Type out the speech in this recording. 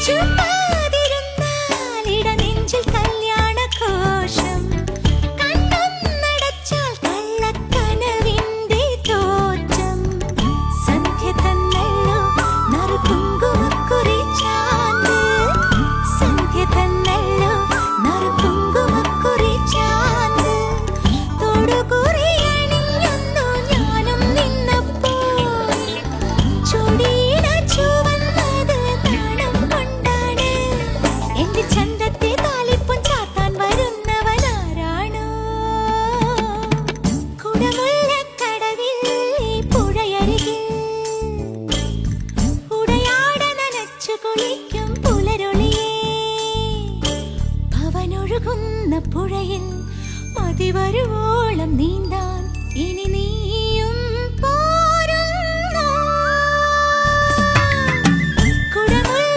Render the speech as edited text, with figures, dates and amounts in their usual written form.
ചുമ്മാതിരുന്നാൽ ഇടനെഞ്ചിൽ കല്യാണഘോഷം. കണ്ണൊന്നടച്ചാൽ കള്ളക്കനവിന്റെ തോറ്റം. സന്ധ്യ തന്നല്ലോ നറുകുങ്കുമക്കുറി ചാന്ത്. സന്ധ്യ തന്നല്ലോ നറുകുങ്കുമക്കുറി ചാന്ത്. തൊടുകുറി അണിഞ്ഞൊന്നു ഞാനും നിന്നപ്പോൾ. ചൊടിയിട ചുവന്നത് നാണം കൊണ്ടാണ്. എന്റെ ചന്തത്തെ താലിപ്പൊൻ ചാത്താൻ വരുന്നവനാരാണോ? കുടമുല്ലക്കടവിൽ പുഴയരികിൽ ഉടയാട നനച്ചു കുളിക്കും പുലരൊളിയേ. അവനൊഴുകുന്ന പുഴയിൽ മതിവരുവോളം നീന്താൻ ഇനി നീ